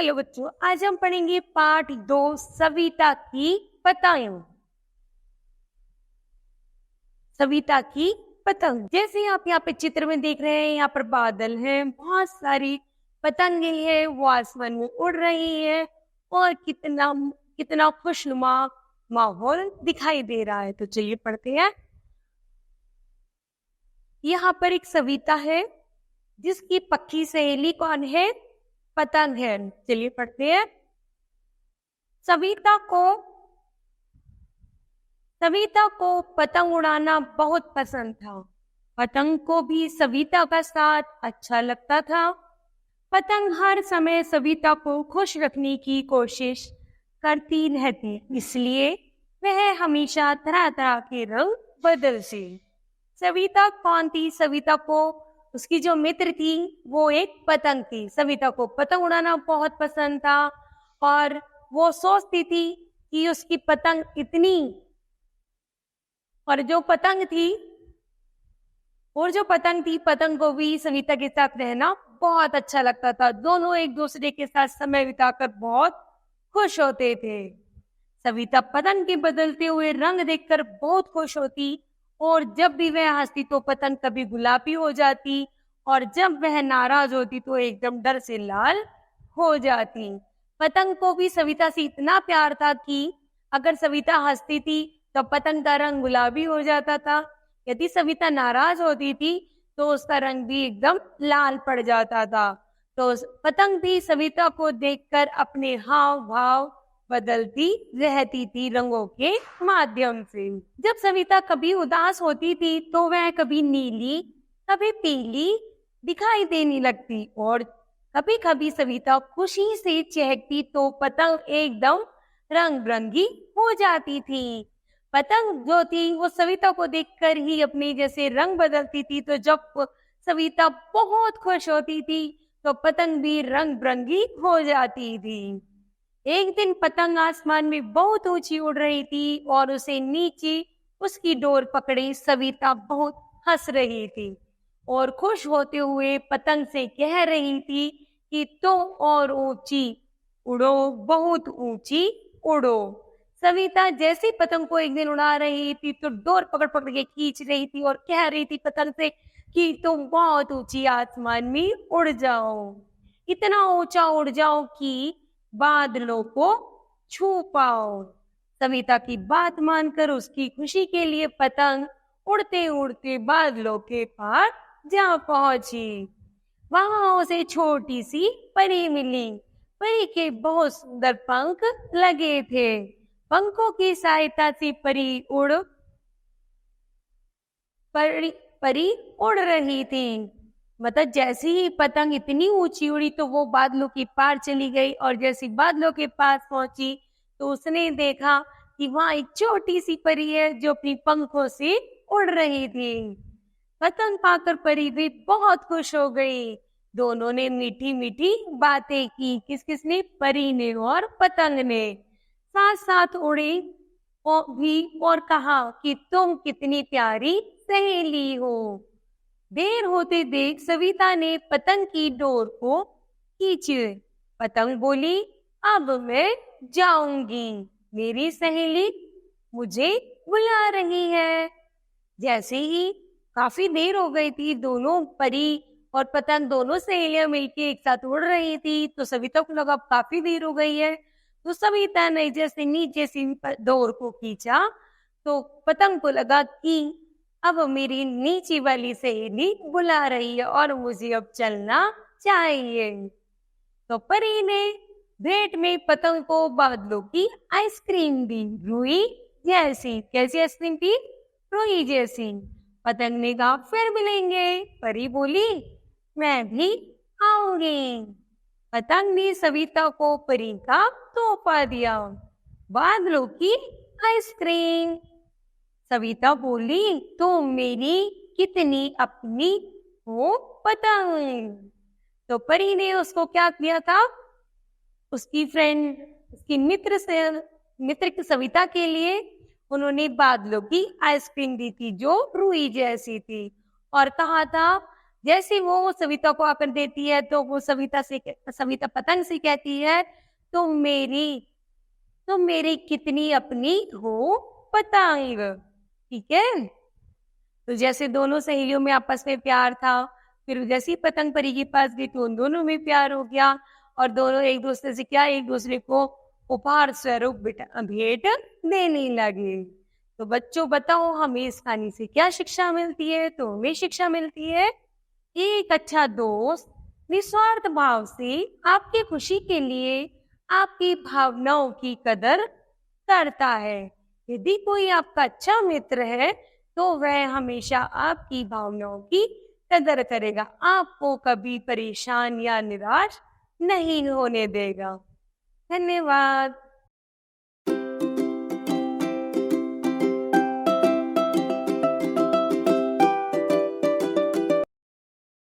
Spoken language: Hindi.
हेलो बच्चों, आज हम पढ़ेंगे पाठ 2 सविता की पतंग। सविता की पतंग। जैसे आप यहाँ पे चित्र में देख रहे हैं, यहाँ पर बादल हैं, बहुत सारी पतंगे हैं, वो आसमान में उड़ रही है और कितना कितना खुशनुमा माहौल दिखाई दे रहा है। तो चलिए पढ़ते हैं। यहाँ पर एक सविता है जिसकी पक्की सहेली कौन है? पतंग है। चलिए पढ़ते हैं। सविता को पतंग उड़ाना बहुत पसंद था। पतंग को भी सविता का साथ अच्छा लगता था। पतंग हर समय सविता को खुश रखने की कोशिश करती रहती, इसलिए वह हमेशा तरह तरह के रंग बदलती। सविता कौन थी? सविता को उसकी जो मित्र थी वो एक पतंग थी। सविता को पतंग उड़ाना बहुत पसंद था और वो सोचती थी कि उसकी पतंग इतनी और जो पतंग थी पतंग को भी सविता के साथ रहना बहुत अच्छा लगता था। दोनों एक दूसरे के साथ समय बिताकर बहुत खुश होते थे। सविता पतंग के बदलते हुए रंग देखकर बहुत खुश होती और जब भी वह हंसती तो पतंग कभी गुलाबी हो जाती और जब वह नाराज होती तो एकदम डर से लाल हो जाती। पतंग को भी सविता से इतना प्यार था कि अगर सविता हंसती थी तो पतंग का रंग गुलाबी हो जाता था। यदि सविता नाराज होती थी तो उसका रंग भी एकदम लाल पड़ जाता था। तो पतंग भी सविता को देखकर अपने हाव भाव बदलती रहती थी रंगों के माध्यम से। जब सविता कभी उदास होती थी तो वह कभी नीली कभी पीली दिखाई देने लगती और कभी कभी सविता खुशी से चहकती तो पतंग एकदम रंग बिरंगी हो जाती थी। पतंग जो थी वो सविता को देखकर ही अपने जैसे रंग बदलती थी। तो जब सविता बहुत खुश होती थी तो पतंग भी रंग बिरंगी हो जाती थी। एक दिन पतंग आसमान में बहुत ऊंची उड़ रही थी और उसे नीचे उसकी डोर पकड़े सविता बहुत हंस रही थी और खुश होते हुए पतंग से कह रही थी कि तुम और ऊंची उड़ो, बहुत ऊंची उड़ो। सविता जैसे पतंग को एक दिन उड़ा रही थी तो डोर पकड़ पकड़ के खींच रही थी और कह रही थी पतंग से कि तुम बहुत ऊंची आसमान में उड़ जाओ, इतना ऊंचा उड़ जाओ कि बादलों को छू पाओ। सविता की बात मानकर उसकी खुशी के लिए पतंग उड़ते उड़ते बादलों के पार जा पहुंची। वहां उसे छोटी सी परी मिली। परी के बहुत सुंदर पंख लगे थे। पंखों की सहायता से परी उड़ रही थी। मतलब जैसे ही पतंग इतनी ऊंची उड़ी तो वो बादलों के पार चली गई और जैसे बादलों के पास पहुंची तो उसने देखा कि वहां एक छोटी सी परी है जो अपनी पंखों से उड़ रही थी। पतंग पाकर परी भी बहुत खुश हो गई। दोनों ने मीठी मीठी बातें की। किस किसने? परी ने और पतंग ने। साथ साथ उड़े और कहा कि तुम कितनी प्यारी सहेली हो। देर होते देख सविता ने पतंग की डोर को खींची। पतंग बोली, अब मैं जाऊंगी, मेरी सहेली मुझे बुला रही है। जैसे ही काफी देर हो गई थी, दोनों परी और पतंग दोनों सहेलियां मिलके एक साथ उड़ रही थी तो सविता को लगा काफी देर हो गई है। तो सविता ने जैसे नीचे से डोर को खींचा तो पतंग को लगा कि अब मेरी नीचे वाली सहेली बुला रही है और मुझे अब चलना चाहिए। तो परी ने भेंट में पतंग को बादलों की आइसक्रीम दी, रुई जैसी। कैसी आइसक्रीम थी? रुई जैसी। पतंग ने कहा फिर मिलेंगे। परी बोली मैं भी आऊंगी। पतंग ने सविता को परी का तोहफा दिया, बादलों की आइसक्रीम। सविता बोली तुम मेरी कितनी अपनी हो पतंग। तो परी ने उसको क्या किया था? उसकी मित्र की सविता के लिए उन्होंने बादलों की आइसक्रीम दी थी जो रुई जैसी थी और कहा था जैसे वो सविता को आकर देती है तो वो सविता पतंग से कहती है, तुम मेरी कितनी अपनी हो पतंग। ठीक है। तो जैसे दोनों सहेलियों में आपस में प्यार था, फिर जैसे ही पतंग परी के पास गई तो उन दोनों में प्यार हो गया और दोनों एक दूसरे से एक दूसरे को उपहार स्वरूप भेंट देने लगे। तो बच्चों बताओ हमें इस कहानी से क्या शिक्षा मिलती है? तो हमें शिक्षा मिलती है, एक अच्छा दोस्त निस्वार्थ भाव से आपकी खुशी के लिए आपकी भावनाओं की कदर करता है। यदि कोई आपका अच्छा मित्र है तो वह हमेशा आपकी भावनाओं की कदर करेगा, आपको कभी परेशान या निराश नहीं होने देगा। धन्यवाद।